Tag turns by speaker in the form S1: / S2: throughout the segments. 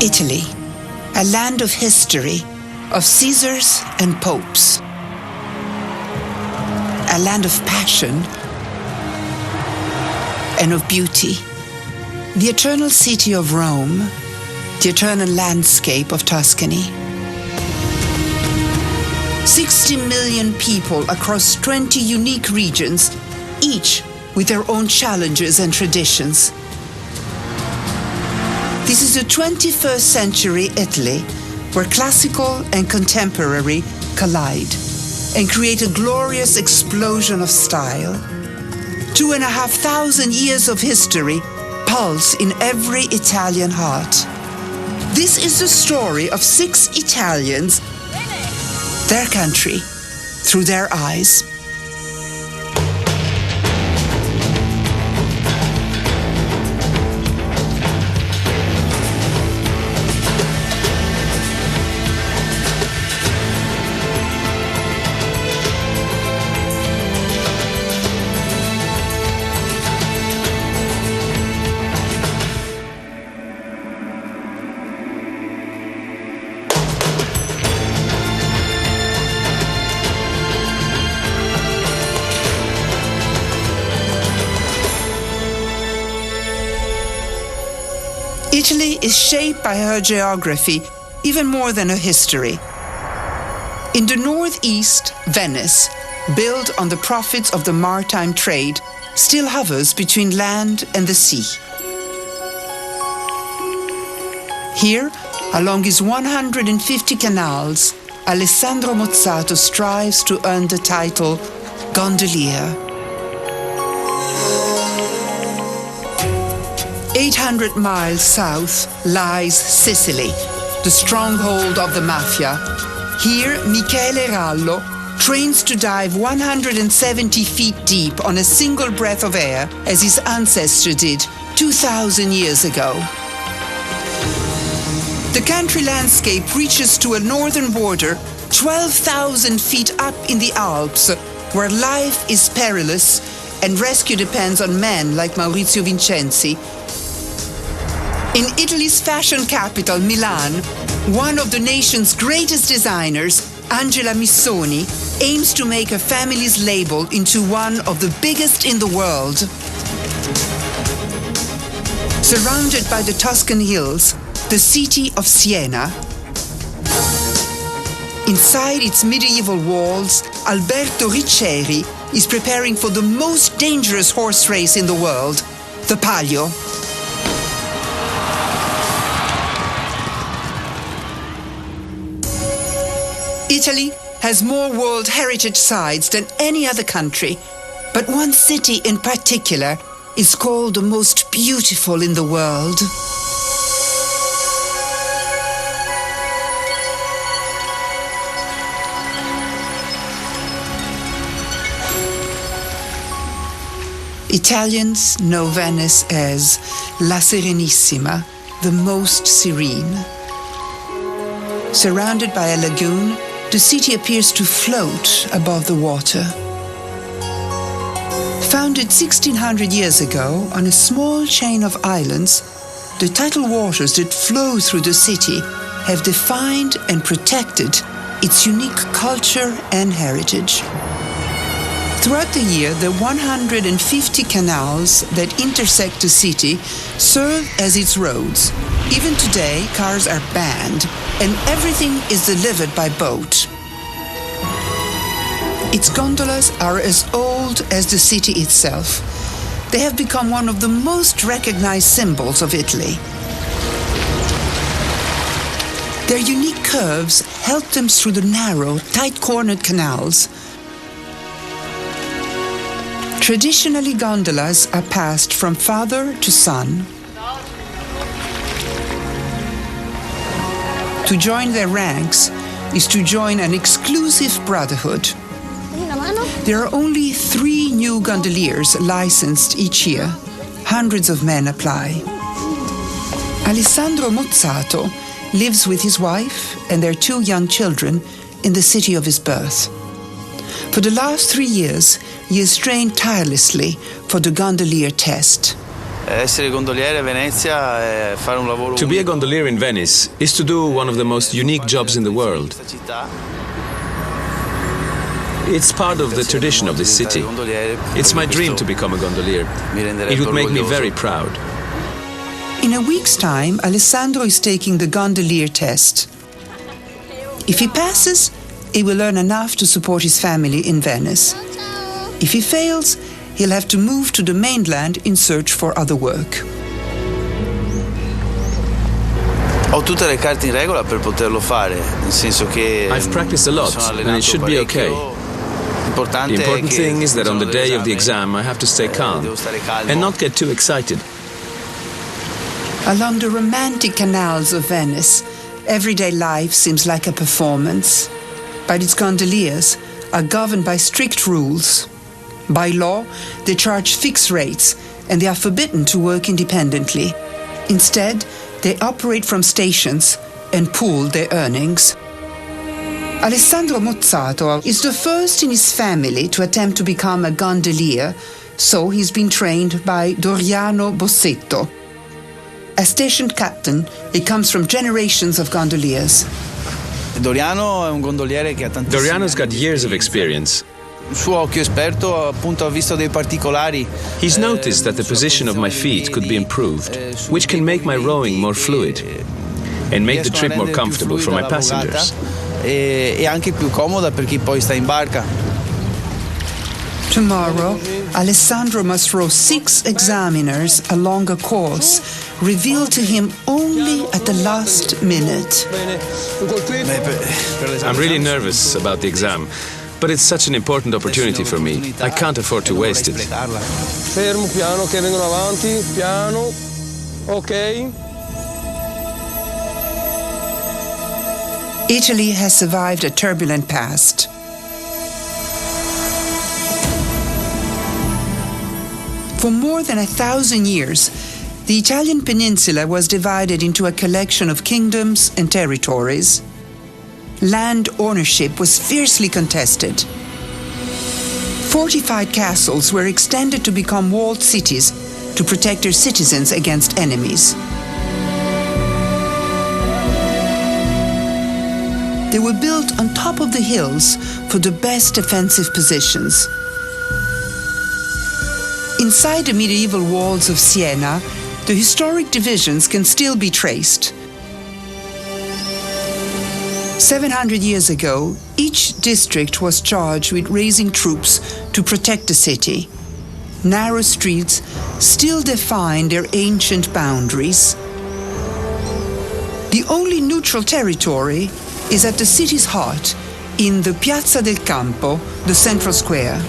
S1: Italy, a land of history, of Caesars and popes. A land of passion and of beauty. The eternal city of Rome, the eternal landscape of Tuscany. 60 million people across 20 unique regions, each with their own challenges and traditions. This is the 21st century Italy, where classical and contemporary collide and create a glorious explosion of style. 2,500 years of history pulse in every Italian heart. This is the story of 6 Italians, their country, through their eyes. Italy is shaped by her geography even more than her history. In the northeast, Venice, built on the profits of the maritime trade, still hovers between land and the sea. Here, along his 150 canals, Alessandro Mozzato strives to earn the title gondolier. 800 miles south lies Sicily, the stronghold of the mafia. Here, Michele Rallo trains to dive 170 feet deep on a single breath of air, as his ancestor did 2,000 years ago. The country landscape reaches to a northern border 12,000 feet up in the Alps, where life is perilous and rescue depends on men like Maurizio Vincenzi. In Italy's fashion capital, Milan, one of the nation's greatest designers, Angela Missoni, aims to make her family's label into one of the biggest in the world. Surrounded by the Tuscan hills, the city of Siena. Inside its medieval walls, Alberto Riccieri is preparing for the most dangerous horse race in the world, the Palio. Italy has more World Heritage sites than any other country, but one city in particular is called the most beautiful in the world. Italians know Venice as La Serenissima, the most serene. Surrounded by a lagoon, the city appears to float above the water. Founded 1,600 years ago on a small chain of islands, the tidal waters that flow through the city have defined and protected its unique culture and heritage. Throughout the year, the 150 canals that intersect the city serve as its roads. Even today, cars are banned, and everything is delivered by boat. Its gondolas are as old as the city itself. They have become one of the most recognized symbols of Italy. Their unique curves help them through the narrow, tight-cornered canals. Traditionally, gondolas are passed from father to son. To join their ranks is to join an exclusive brotherhood. There are only 3 new gondoliers licensed each year. Hundreds of men apply. Alessandro Mozzato lives with his wife and their 2 young children in the city of his birth. For the last 3 years, he has trained tirelessly for the gondolier test.
S2: To be a gondolier in Venice is to do one of the most unique jobs in the world. It's part of the tradition of this city. It's my dream to become a gondolier. It would make me very proud.
S1: In a week's time, Alessandro is taking the gondolier test. If he passes, he will earn enough to support his family in Venice. If he fails, he'll have to move to the mainland in search for other work.
S2: I've practiced a lot, and it should be okay. The important thing is that on the day of the exam I have to stay calm and not get too excited.
S1: Along the romantic canals of Venice, everyday life seems like a performance. But its gondoliers are governed by strict rules. By law, they charge fixed rates and they are forbidden to work independently. Instead, they operate from stations and pool their earnings. Alessandro Mozzato is the first in his family to attempt to become a gondolier, so he's been trained by Doriano Bossetto. As station captain, he comes from generations of gondoliers.
S2: Doriano's got years of experience. He's noticed that the position of my feet could be improved, which can make my rowing more fluid and make the trip more comfortable for my passengers.
S1: Tomorrow, Alessandro must row 6 examiners along a course revealed to him only at the last minute.
S2: I'm really nervous about the exam, but it's such an important opportunity for me. I can't afford to waste it.
S3: Fermo, piano, che vengono avanti, piano, ok.
S1: Italy has survived a turbulent past. For more than 1,000 years, the Italian peninsula was divided into a collection of kingdoms and territories. Land ownership was fiercely contested. Fortified castles were extended to become walled cities to protect their citizens against enemies. They were built on top of the hills for the best defensive positions. Inside the medieval walls of Siena, the historic divisions can still be traced. 700 years ago, each district was charged with raising troops to protect the city. Narrow streets still define their ancient boundaries. The only neutral territory is at the city's heart, in the Piazza del Campo, the central square.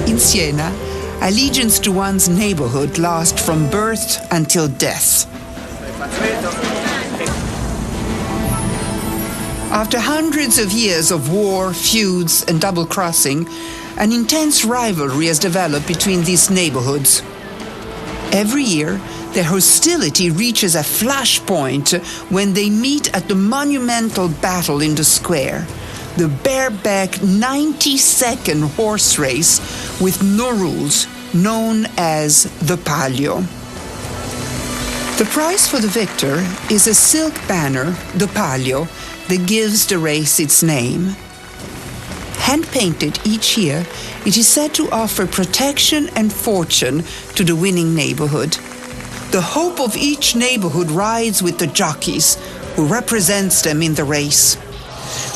S1: In Siena, allegiance to one's neighborhood lasts from birth until death. After hundreds of years of war, feuds, and double-crossing, an intense rivalry has developed between these neighborhoods. Every year, their hostility reaches a flashpoint when they meet at the monumental battle in the square, the bareback 90-second horse race with no rules, known as the Palio. The prize for the victor is a silk banner, the Palio, that gives the race its name. Hand-painted each year, it is said to offer protection and fortune to the winning neighborhood. The hope of each neighborhood rides with the jockeys, who represents them in the race.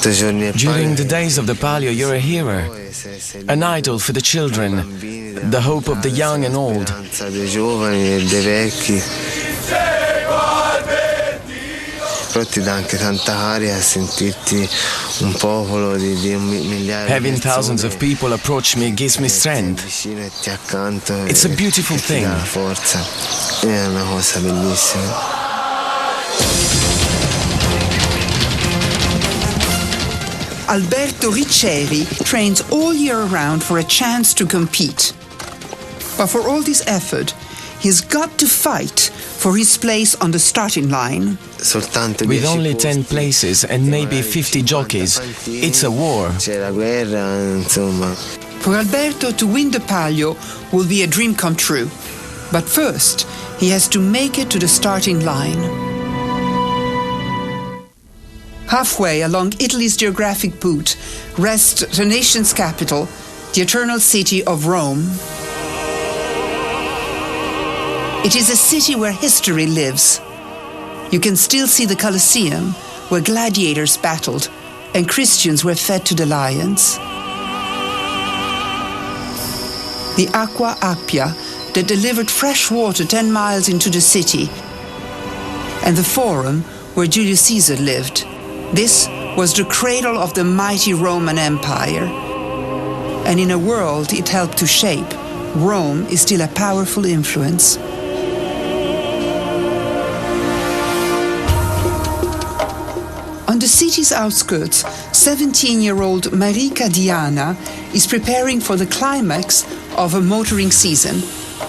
S4: During the days of the Palio, you're a hero, an idol for the children, the hope of the young and old. Having thousands of people approach me gives me strength. It's a beautiful thing.
S1: Alberto Riccieri trains all year round for a chance to compete. But for all this effort, he's got to fight for his place on the starting line.
S4: With only 10 places and maybe 50 jockeys, it's a war.
S1: For Alberto, to win the Palio will be a dream come true. But first, he has to make it to the starting line. Halfway along Italy's geographic boot rests the nation's capital, the eternal city of Rome. It is a city where history lives. You can still see the Colosseum, where gladiators battled and Christians were fed to the lions. The Acqua Appia that delivered fresh water 10 miles into the city, and the Forum where Julius Caesar lived. This was the cradle of the mighty Roman Empire. And in a world it helped to shape, Rome is still a powerful influence. On the city's outskirts, 17-year-old Marica Diana is preparing for the climax of a motoring season,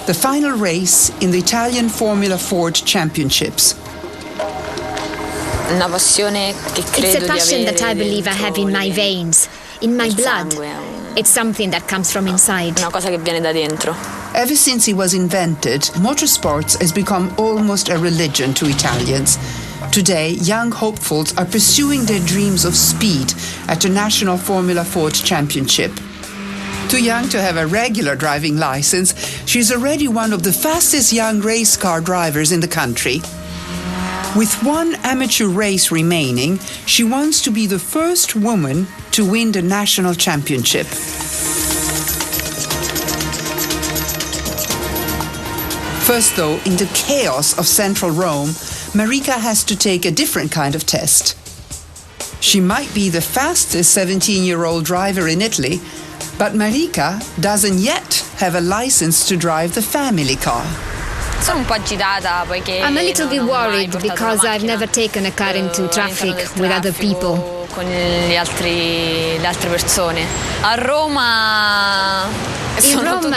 S1: the final race in the Italian Formula Ford Championships.
S5: It's a passion that I believe I have in my veins, in my blood. It's something that comes from inside.
S1: Ever since it was invented, motorsports has become almost a religion to Italians. Today, young hopefuls are pursuing their dreams of speed at the National Formula Ford Championship. Too young to have a regular driving license, she's already one of the fastest young race car drivers in the country. With one amateur race remaining, she wants to be the first woman to win the national championship. First, though, in the chaos of central Rome, Marica has to take a different kind of test. She might be the fastest 17-year-old driver in Italy, but Marica doesn't yet have a license to drive the family car.
S5: I'm a little bit worried because I've never taken a car into traffic with other people. In Rome,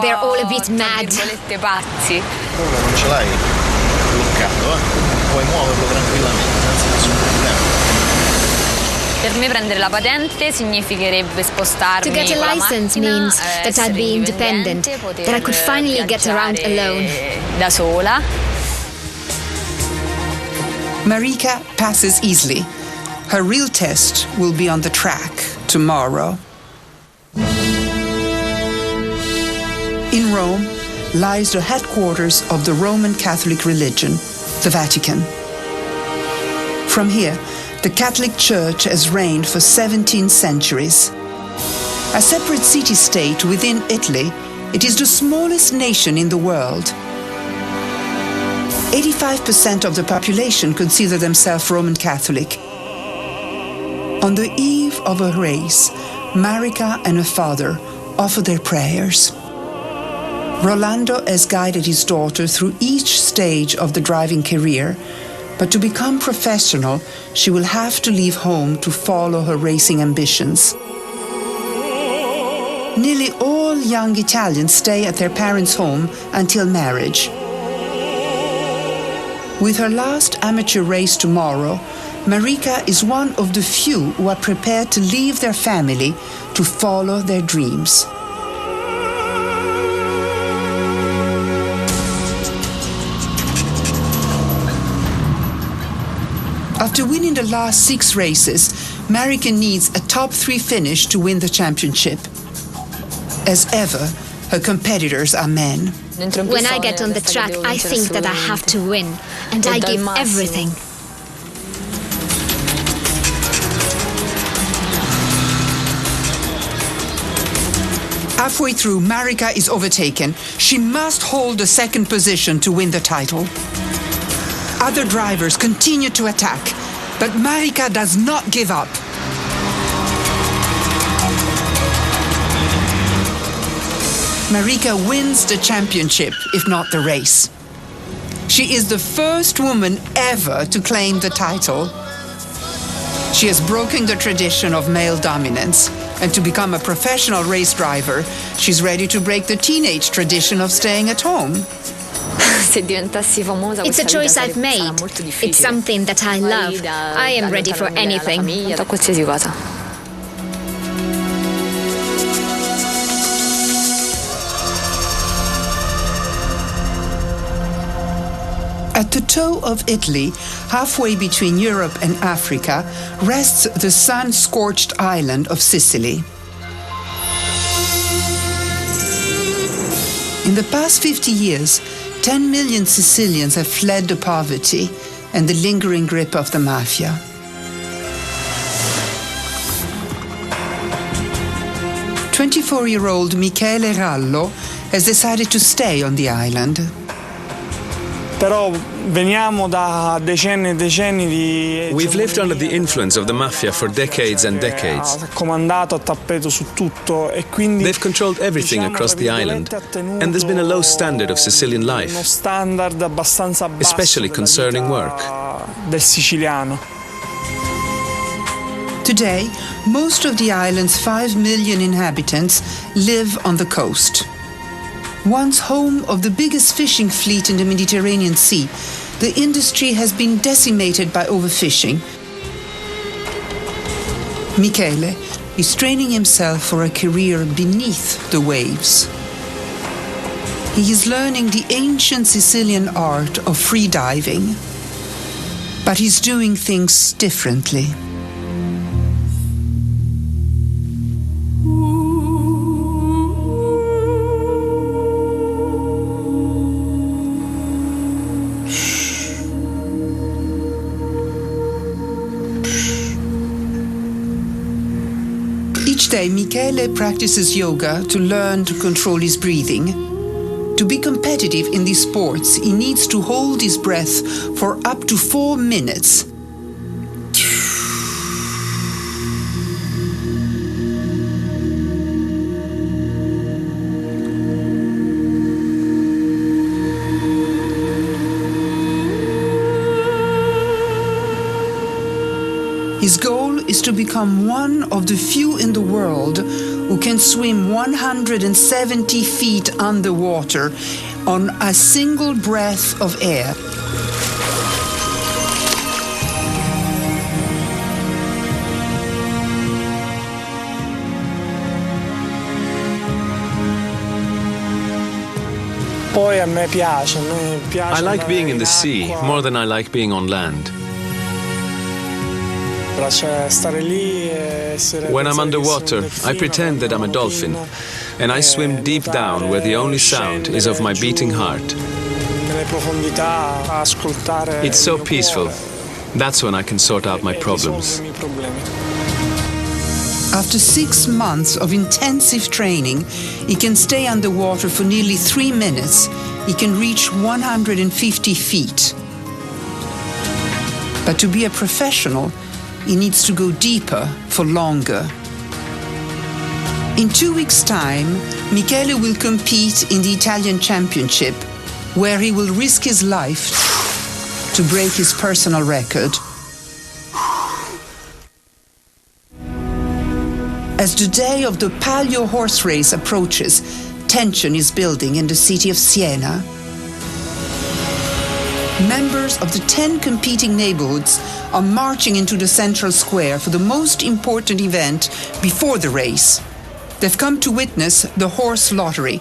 S5: they're all a bit mad.
S6: Non ce l'hai bloccato, puoi muoverlo tranquillamente senza nessun problema.
S5: To get a license means that I'd be independent, that I could finally get around alone.
S1: Marica passes easily. Her real test will be on the track tomorrow. In Rome lies the headquarters of the Roman Catholic religion, the Vatican. From here, the Catholic Church has reigned for 17 centuries. A separate city-state within Italy, it is the smallest nation in the world. 85% of the population consider themselves Roman Catholic. On the eve of a race, Marica and her father offer their prayers. Rolando has guided his daughter through each stage of the driving career, but to become professional, she will have to leave home to follow her racing ambitions. Nearly all young Italians stay at their parents' home until marriage. With her last amateur race tomorrow, Marica is one of the few who are prepared to leave their family to follow their dreams. After winning the last 6 races, Marica needs a top 3 finish to win the championship. As ever, her competitors are men.
S5: When I get on the track, I think that I have to win, and I give everything.
S1: Halfway through, Marica is overtaken. She must hold the second position to win the title. Other drivers continue to attack, but Marica does not give up. Marica wins the championship, if not the race. She is the first woman ever to claim the title. She has broken the tradition of male dominance, and to become a professional race driver, she's ready to break the teenage tradition of staying at home.
S5: It's a choice I've made. It's something that I love. I am ready for anything.
S1: At the toe of Italy, halfway between Europe and Africa, rests the sun-scorched island of Sicily. In the past 50 years, 10 million Sicilians have fled the poverty and the lingering grip of the mafia. "24-year-old Michele Rallo has decided to stay on the island.
S7: Però veniamo da decenni e decenni di...
S2: We've lived under the influence of the mafia for decades and decades.
S7: Ha comandato a tappeto su tutto e quindi...
S2: They've controlled everything across the island, and there's been a low standard of Sicilian life,
S7: uno standard abbastanza basso
S2: especially concerning work.
S7: del siciliano.
S1: Today, most of the island's 5 million inhabitants live on the coast. Once home of the biggest fishing fleet in the Mediterranean Sea, the industry has been decimated by overfishing. Michele is training himself for a career beneath the waves. He is learning the ancient Sicilian art of free diving, but he's doing things differently. Each day, Michele practices yoga to learn to control his breathing. To be competitive in these sports, he needs to hold his breath for up to 4 minutes. His goal is to become one of the few in the world who can swim 170 feet underwater on a single breath of air.
S7: Poi a me piace
S2: I like being in the sea more than I like being on land. When I'm underwater, I pretend that I'm a dolphin, and I swim deep down where the only sound is of my beating heart. It's so peaceful. That's when I can sort out my problems.
S1: After 6 months of intensive training, he can stay underwater for nearly 3 minutes. He can reach 150 feet. But to be a professional, he needs to go deeper for longer. In 2 weeks' time, Michele will compete in the Italian Championship, where he will risk his life to break his personal record. As the day of the Palio horse race approaches, tension is building in the city of Siena. Members of the 10 competing neighborhoods are marching into the central square for the most important event before the race. They've come to witness the horse lottery.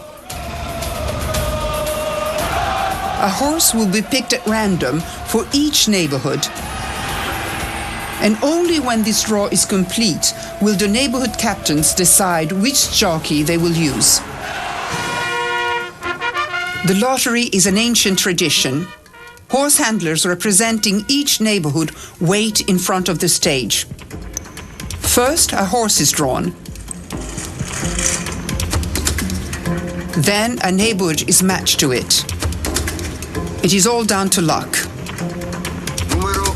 S1: A horse will be picked at random for each neighborhood. And only when this draw is complete will the neighborhood captains decide which jockey they will use. The lottery is an ancient tradition. Horse handlers representing each neighborhood wait in front of the stage. First, a horse is drawn. Then a neighborhood is matched to it. It is all down to luck.
S8: Numero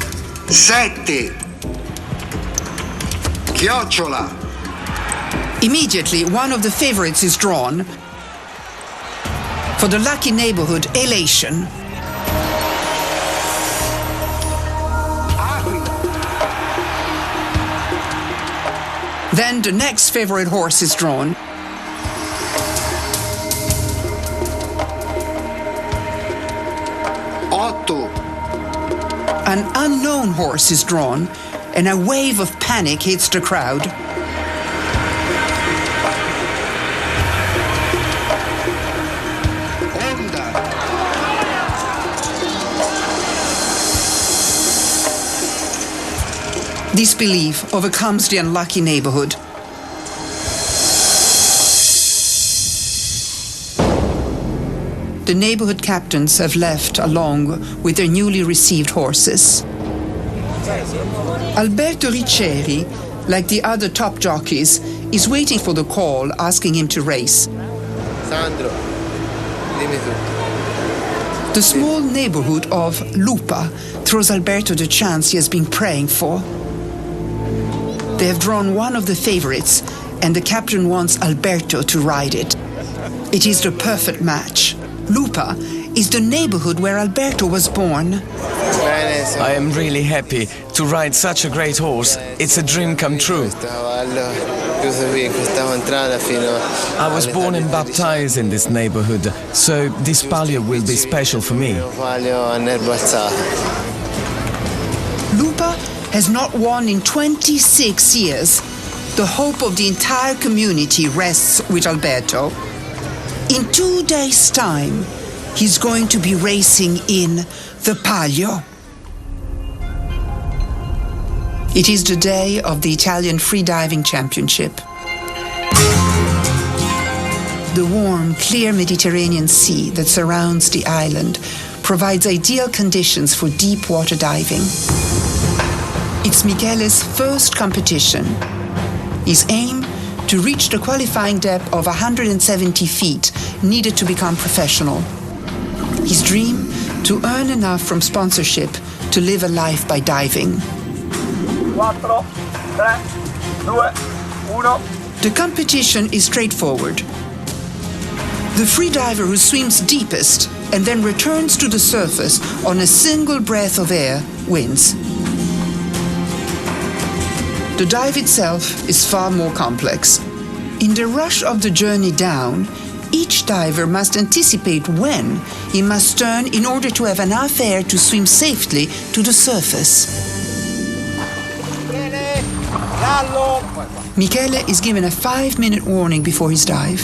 S8: 7. Chiocciola.
S1: Immediately, one of the favorites is drawn. For the lucky neighborhood, elation. Then the next favorite horse is drawn.
S8: Otto.
S1: An unknown horse is drawn, and a wave of panic hits the crowd.
S8: Onda.
S1: Disbelief overcomes the unlucky neighborhood. The neighborhood captains have left along with their newly received horses. Alberto Riccieri, like the other top jockeys, is waiting for the call asking him to race.
S9: Sandro, dimmi tutto.
S1: The small neighborhood of Lupa throws Alberto the chance he has been praying for. They have drawn one of the favorites, and the captain wants Alberto to ride it. It is the perfect match. Lupa is the neighborhood where Alberto was born.
S4: I am really happy to ride such a great horse. It's a dream come true. I was born and baptized in this neighborhood, so this palio will be special for me.
S1: Lupa has not won in 26 years. The hope of the entire community rests with Alberto. In 2 days' time, he's going to be racing in the palio. It is the day of the Italian Freediving Championship. The warm, clear Mediterranean Sea that surrounds the island provides ideal conditions for deep water diving. It's Michele's first competition. His aim: to reach the qualifying depth of 170 feet needed to become professional. His dream: to earn enough from sponsorship to live a life by diving.
S10: 4, 3, 2, 1.
S1: The competition is straightforward. The freediver who swims deepest and then returns to the surface on a single breath of air wins. The dive itself is far more complex. In the rush of the journey down, each diver must anticipate when he must turn in order to have enough air to swim safely to the surface. Michele is given a 5-minute warning before his dive.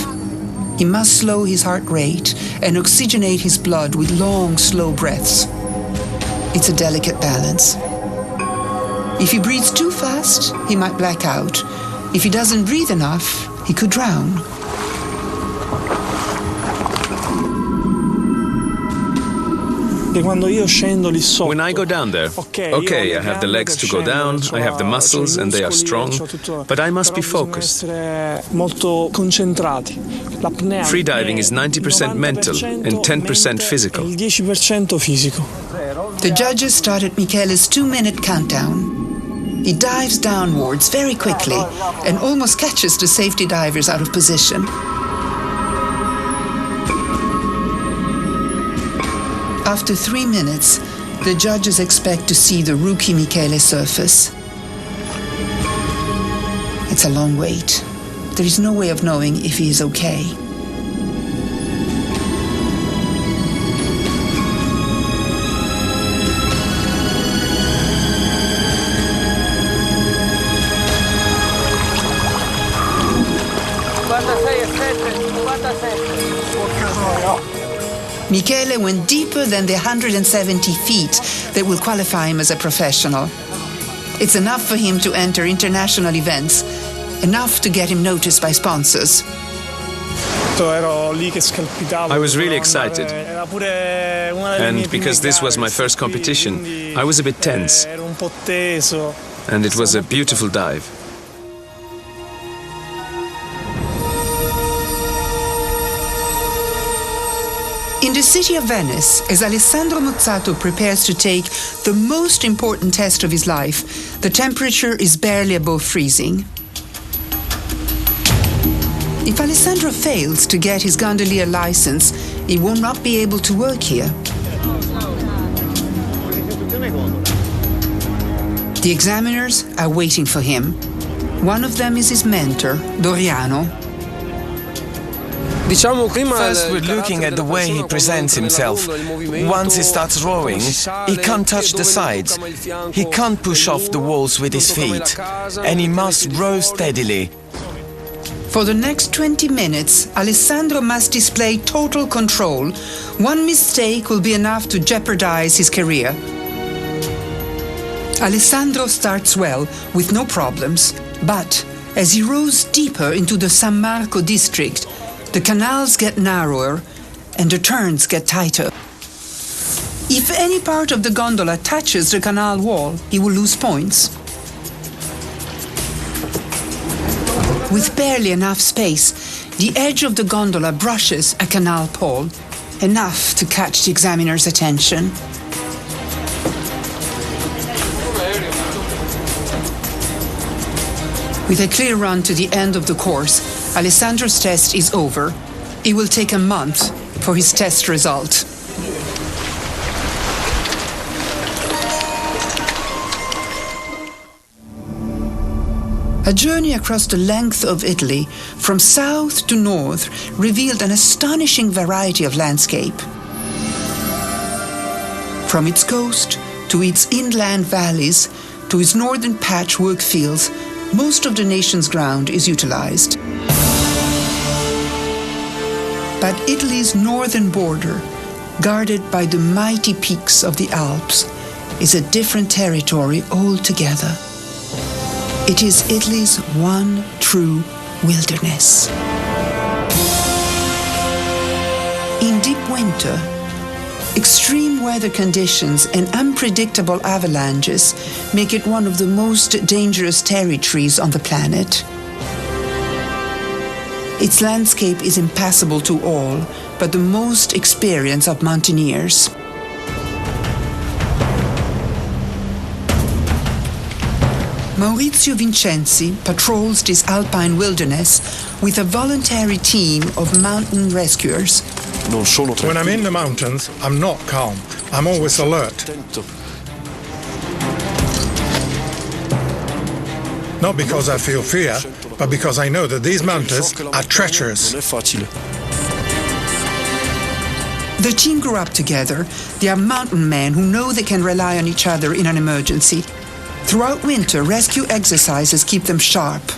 S1: He must slow his heart rate and oxygenate his blood with long, slow breaths. It's a delicate balance. If he breathes too fast, he might black out. If he doesn't breathe enough, he could drown.
S2: When I go down there, okay, I have the legs to go down, I have the muscles and they are strong, but I must be focused. Freediving is 90% mental and 10% physical.
S1: The judges started Michele's 2-minute countdown. He dives downwards very quickly and almost catches the safety divers out of position. After 3 minutes, the judges expect to see the rookie Michele surface. It's a long wait. There is no way of knowing if he is okay. Michele went deeper than the 170 feet that will qualify him as a professional. It's enough for him to enter international events, enough to get him noticed by sponsors.
S2: I was really excited. And because this was my first competition, I was a bit tense. And it was a beautiful dive.
S1: In the city of Venice, as Alessandro Mozzato prepares to take the most important test of his life, the temperature is barely above freezing. If Alessandro fails to get his gondolier license, he will not be able to work here. The examiners are waiting for him. One of them is his mentor, Doriano.
S4: First, we're looking at the way he presents himself. Once he starts rowing, he can't touch the sides. He can't push off the walls with his feet. And he must row steadily.
S1: For the next 20 minutes, Alessandro must display total control. One mistake will be enough to jeopardize his career. Alessandro starts well, with no problems, but as he rows deeper into the San Marco district, the canals get narrower and the turns get tighter. If any part of the gondola touches the canal wall, he will lose points. With barely enough space, the edge of the gondola brushes a canal pole, enough to catch the examiner's attention. With a clear run to the end of the course, Alessandro's test is over. It will take a month for his test result. A journey across the length of Italy, from south to north, revealed an astonishing variety of landscape. From its coast to its inland valleys to its northern patchwork fields, most of the nation's ground is utilized. But Italy's northern border, guarded by the mighty peaks of the Alps, is a different territory altogether. It is Italy's one true wilderness. In deep winter, extreme weather conditions and unpredictable avalanches make it one of the most dangerous territories on the planet. Its landscape is impassable to all but the most experienced of mountaineers. Maurizio Vincenzi patrols this alpine wilderness with a voluntary team of mountain rescuers.
S11: When I'm in the mountains, I'm not calm. I'm always alert. Not because I feel fear, but because I know that these mountains are treacherous.
S1: The team grew up together. They are mountain men who know they can rely on each other in an emergency. Throughout winter, rescue exercises keep them sharp.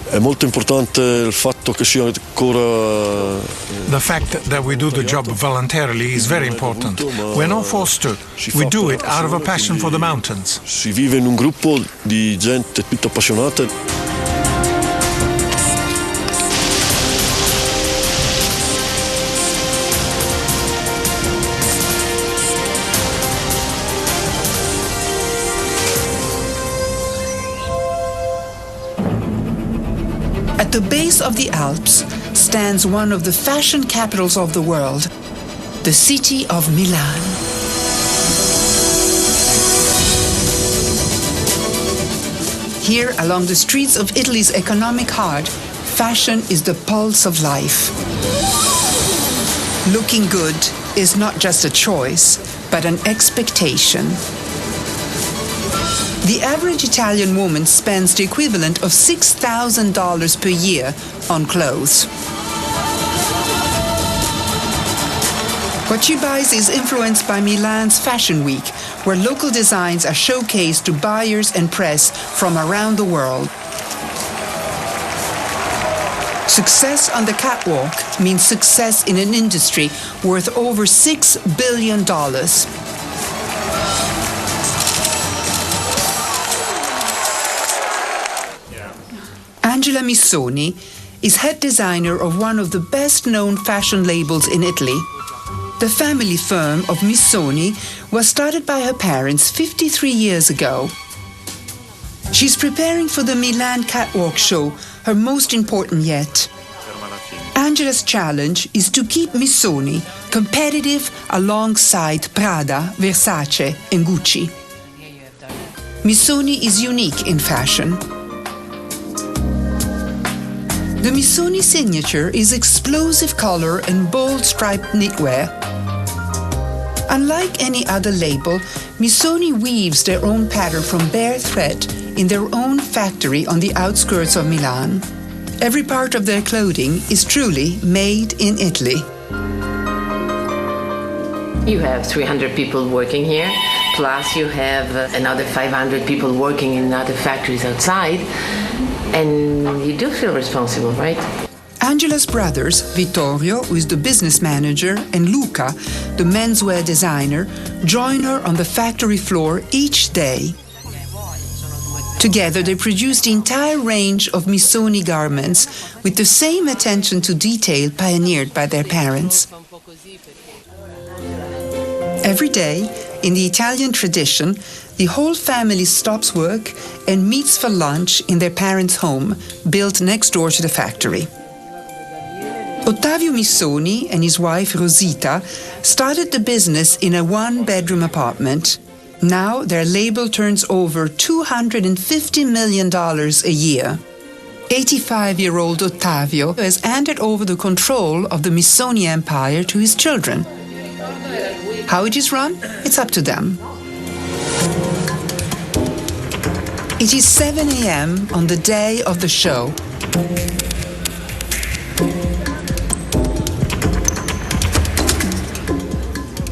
S12: È molto importante il fatto che sia ancora.
S11: The fact that we do the job voluntarily is very important. We're not forced to. We do it out of a passion for the mountains.
S12: Si vive in un gruppo di gente tutta appassionata.
S1: At the base of the Alps stands one of the fashion capitals of the world, the city of Milan. Here, along the streets of Italy's economic heart, fashion is the pulse of life. Looking good is not just a choice, but an expectation. The average Italian woman spends the equivalent of $6,000 per year on clothes. What she buys is influenced by Milan's Fashion Week, where local designs are showcased to buyers and press from around the world. Success on the catwalk means success in an industry worth over $6 billion. Angela Missoni is head designer of one of the best-known fashion labels in Italy. The family firm of Missoni was started by her parents 53 years ago. She's preparing for the Milan Catwalk Show, her most important yet. Angela's challenge is to keep Missoni competitive alongside Prada, Versace and Gucci. Missoni is unique in fashion. The Missoni signature is explosive color and bold striped knitwear. Unlike any other label, Missoni weaves their own pattern from bare thread in their own factory on the outskirts of Milan. Every part of their clothing is truly made in Italy.
S13: You have 300 people working here, plus you have another 500 people working in other factories outside. And you do feel responsible, right?
S1: Angela's brothers, Vittorio, who is the business manager, and Luca, the menswear designer, join her on the factory floor each day. Together, they produce the entire range of Missoni garments with the same attention to detail pioneered by their parents. Every day, in the Italian tradition, the whole family stops work and meets for lunch in their parents' home, built next door to the factory. Ottavio Missoni and his wife Rosita started the business in a one-bedroom apartment. Now their label turns over $250 million a year. 85-year-old Ottavio has handed over the control of the Missoni empire to his children. How it is run? It's up to them. It is 7 a.m. on the day of the show.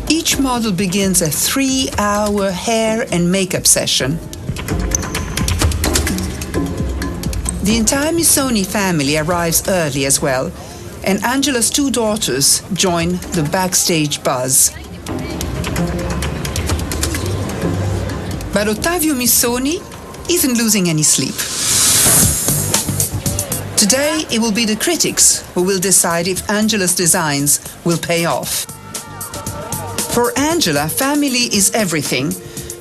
S1: Each model begins a 3-hour hair and makeup session. The entire Missoni family arrives early as well, and Angela's 2 daughters join the backstage buzz. But Ottavio Missoni isn't losing any sleep. Today, it will be the critics who will decide if Angela's designs will pay off. For Angela, family is everything.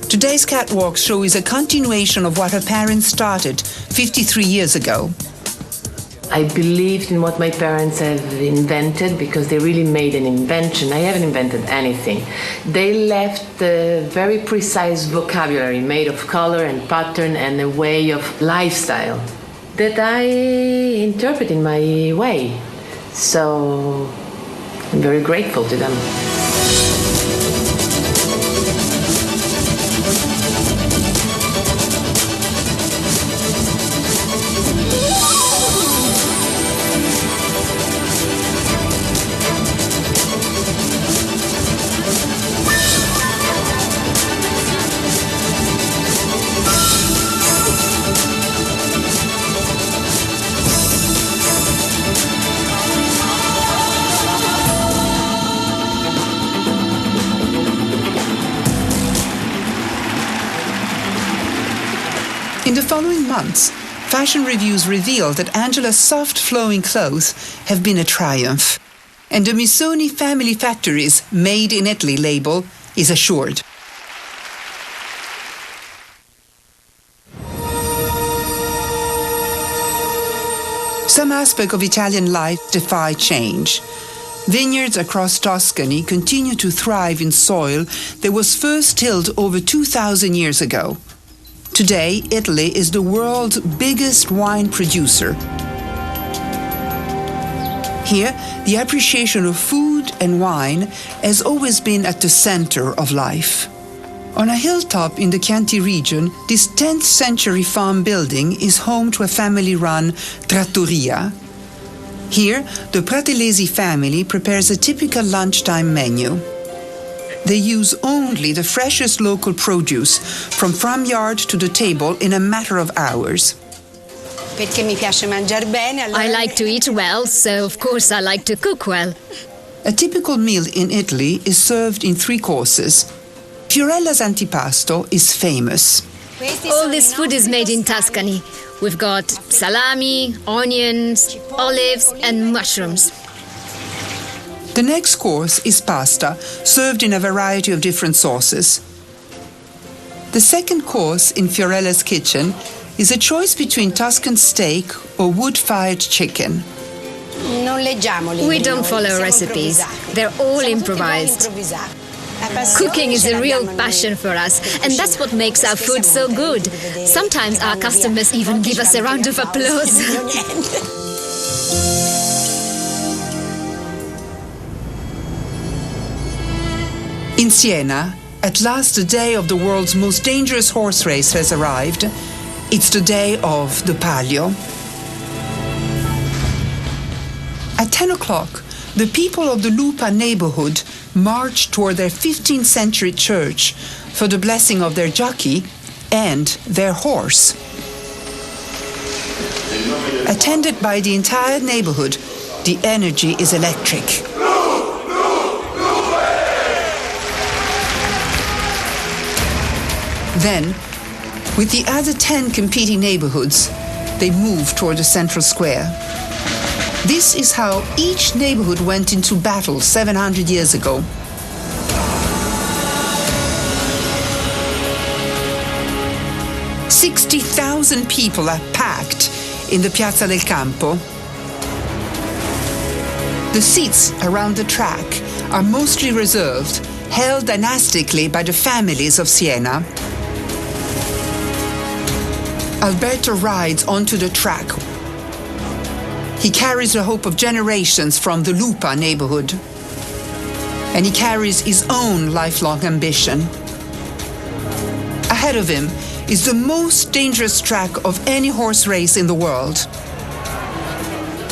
S1: Today's catwalk show is a continuation of what her parents started 53 years ago.
S13: I believed in what my parents have invented because they really made an invention. I haven't invented anything. They left a very precise vocabulary made of color and pattern and a way of lifestyle that I interpret in my way. So I'm very grateful to them.
S1: In the following months, fashion reviews revealed that Angela's soft flowing clothes have been a triumph, and the Missoni Family Factory's Made in Italy label is assured. Some aspects of Italian life defy change. Vineyards across Tuscany continue to thrive in soil that was first tilled over 2,000 years ago. Today, Italy is the world's biggest wine producer. Here, the appreciation of food and wine has always been at the center of life. On a hilltop in the Chianti region, this 10th century farm building is home to a family-run trattoria. Here, the Pratellesi family prepares a typical lunchtime menu. They use only the freshest local produce, from farmyard to the table, in a matter of hours.
S5: I like to eat well, so of course I like to cook well.
S1: A typical meal in Italy is served in 3 courses. Fiorella's antipasto is famous.
S5: All this food is made in Tuscany. We've got salami, onions, olives and mushrooms.
S1: The next course is pasta, served in a variety of different sauces. The second course in Fiorella's kitchen is a choice between Tuscan steak or wood-fired chicken.
S5: We don't follow recipes. They're all improvised. Cooking is a real passion for us, and that's what makes our food so good. Sometimes our customers even give us a round of applause.
S1: In Siena, at last the day of the world's most dangerous horse race has arrived. It's the day of the Palio. At 10 o'clock, the people of the Lupa neighborhood march toward their 15th century church for the blessing of their jockey and their horse. Attended by the entire neighborhood, the energy is electric. Then, With the other 10 competing neighborhoods, they move toward the central square. This is how each neighborhood went into battle 700 years ago. "60,000 people are packed in the Piazza del Campo. The seats around the track are mostly reserved, held dynastically by the families of Siena. Alberto rides onto the track. He carries the hope of generations from the Lupa neighborhood. And he carries his own lifelong ambition. Ahead of him is the most dangerous track of any horse race in the world.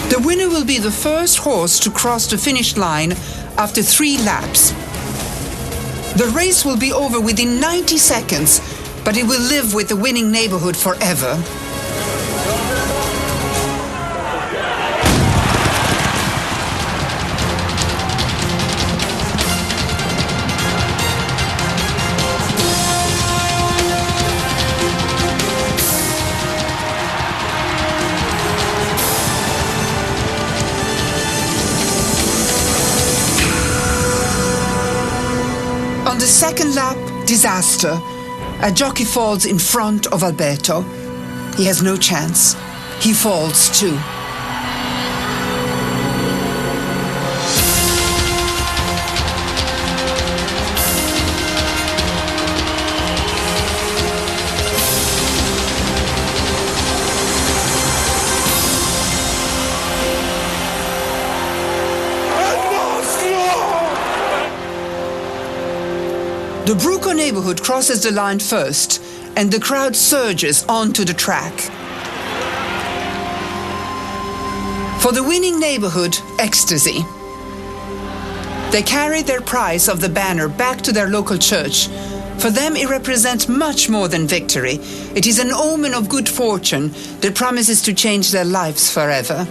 S1: The winner will be the first horse to cross the finish line after 3 laps. The race will be over within 90 seconds, but it will live with the winning neighborhood forever. On the second lap, disaster. A jockey falls in front of Alberto. He has no chance. He falls too. The Bruco neighborhood crosses the line first, and the crowd surges onto the track. For the winning neighborhood, ecstasy. They carry their prize of the banner back to their local church. For them, it represents much more than victory. It is an omen of good fortune that promises to change their lives forever.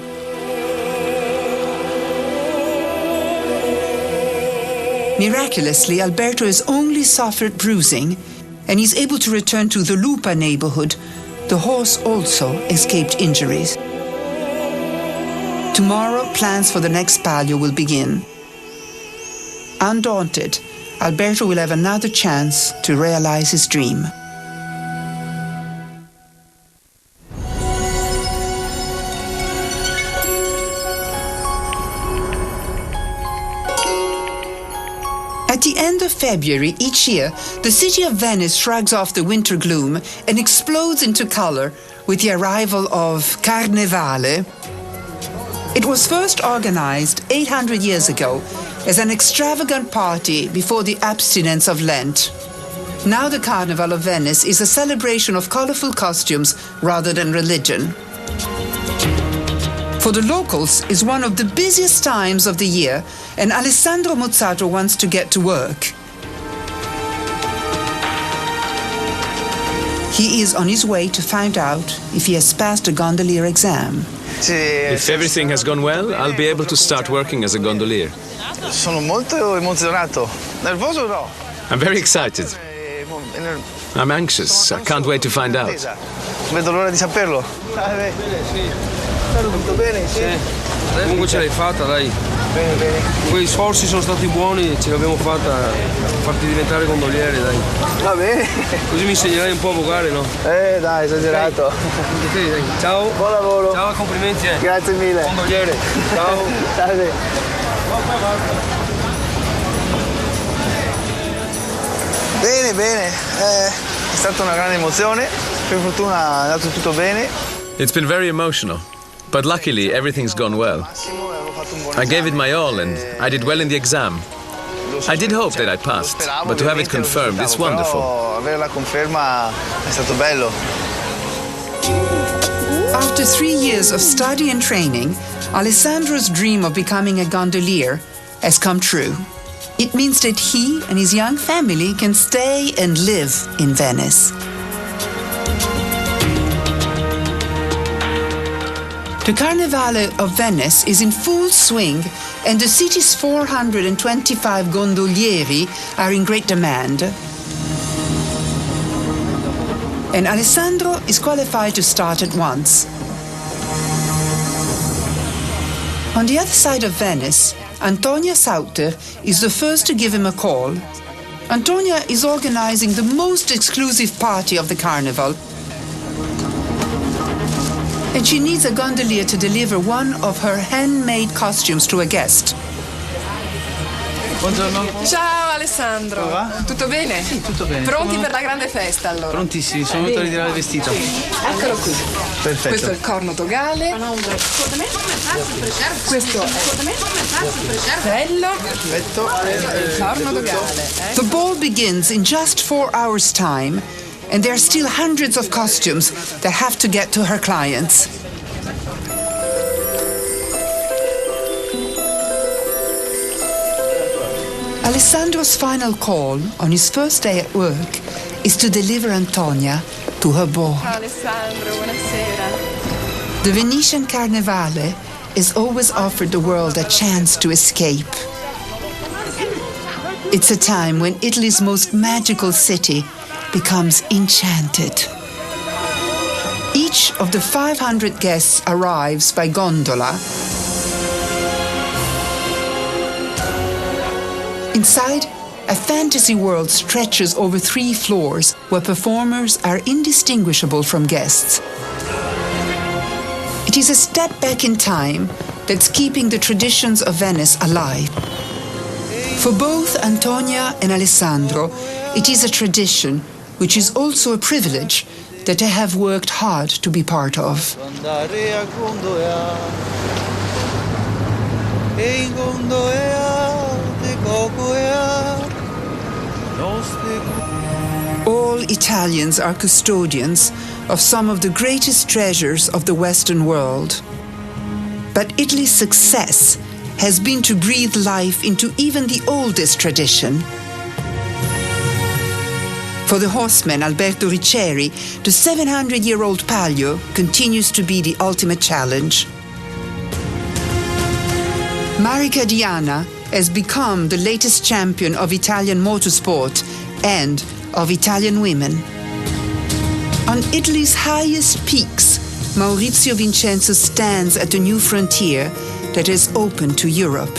S1: Miraculously, Alberto has only suffered bruising, and he's able to return to the Lupa neighborhood. The horse also escaped injuries. Tomorrow, plans for the next Palio will begin. Undaunted, Alberto will have another chance to realize his dream. At the end of February each year, the city of Venice shrugs off the winter gloom and explodes into color with the arrival of Carnevale. It was first organized 800 years ago as an extravagant party before the abstinence of Lent. Now the Carnival of Venice is a celebration of colorful costumes rather than religion. For the locals, it's one of the busiest times of the year, and Alessandro Mozzato wants to get to work. He is on his way to find out if he has passed the gondolier exam.
S2: If everything has gone well, I'll be able to start working as a gondolier.
S6: Sono molto emozionato. Nervoso no.
S2: I'm very excited. I'm anxious. I can't wait to find out.
S6: Non vedo l'ora di saperlo. Tutto bene? Sì.
S3: Comunque ce l'hai fatta, dai.
S6: Bene, bene.
S3: Quei sforzi sono stati buoni, ce l'abbiamo fatta a farti diventare gondoliere, dai.
S6: Va bene.
S3: Così mi insegnerai un po' a vogare, no?
S6: Dai, esagerato.
S3: Okay, dai. Ciao.
S6: Buon lavoro.
S3: Ciao, complimenti.
S6: Grazie mille.
S3: Gondoliere. Ciao.
S6: Salve. Bene, bene. È stata una grande emozione. Per fortuna è andato tutto bene.
S2: It's been very emotional, but luckily everything's gone well. I gave it my all and I did well in the exam. I did hope that I passed, but to have it confirmed, it's wonderful.
S6: Avere la conferma è stato bello.
S1: After 3 years of study and training, Alessandro's dream of becoming a gondolier has come true. It means that he and his young family can stay and live in Venice. The Carnevale of Venice is in full swing, and the city's 425 gondolieri are in great demand. and Alessandro is qualified to start at once. On the other side of Venice, Antonia Sauter is the first to give him a call. Antonia is organizing the most exclusive party of the carnival, and she needs a gondolier to deliver one of her handmade costumes to a guest.
S14: Buongiorno.
S15: Ciao Alessandro.
S14: Come va?
S15: Tutto bene?
S14: Sì, tutto bene.
S15: Pronti per la grande festa allora?
S14: Prontissimi, sono venuto a ritirare il vestito.
S15: Eccolo qui.
S14: Perfetto.
S15: Questo è il corno togale. Questo è il bello.
S14: Perfetto.
S15: Il corno togale.
S1: The ball begins in just 4 hours' time, and there are still hundreds of costumes that have to get to her clients. Alessandro's final call on his first day at work is to deliver Antonia to her ball.
S15: Ciao Alessandro, buonasera.
S1: The Venetian Carnevale has always offered the world a chance to escape. It's a time when Italy's most magical city becomes enchanted. Each of the 500 guests arrives by gondola. Inside, a fantasy world stretches over 3 floors where performers are indistinguishable from guests. It is a step back in time that's keeping the traditions of Venice alive. For both Antonia and Alessandro, it is a tradition, which is also a privilege, that they have worked hard to be part of. All Italians are custodians of some of the greatest treasures of the Western world. But Italy's success has been to breathe life into even the oldest tradition. For the horseman Alberto Riccieri, the 700-year-old Palio continues to be the ultimate challenge. Marica Diana has become the latest champion of Italian motorsport and of Italian women. On Italy's highest peaks, Maurizio Vincenzo stands at a new frontier that has opened to Europe.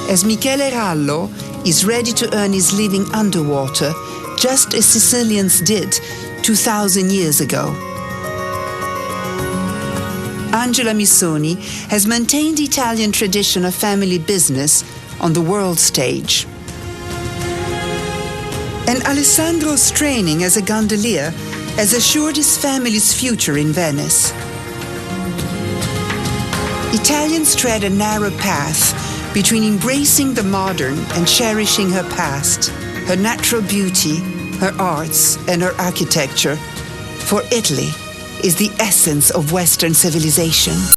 S1: As Michele Rallo is ready to earn his living underwater, just as Sicilians did 2,000 years ago. Angela Missoni has maintained the Italian tradition of family business on the world stage. And Alessandro's training as a gondolier has assured his family's future in Venice. Italians tread a narrow path between embracing the modern and cherishing her past, her natural beauty, her arts, and her architecture. For Italy is the essence of Western civilization.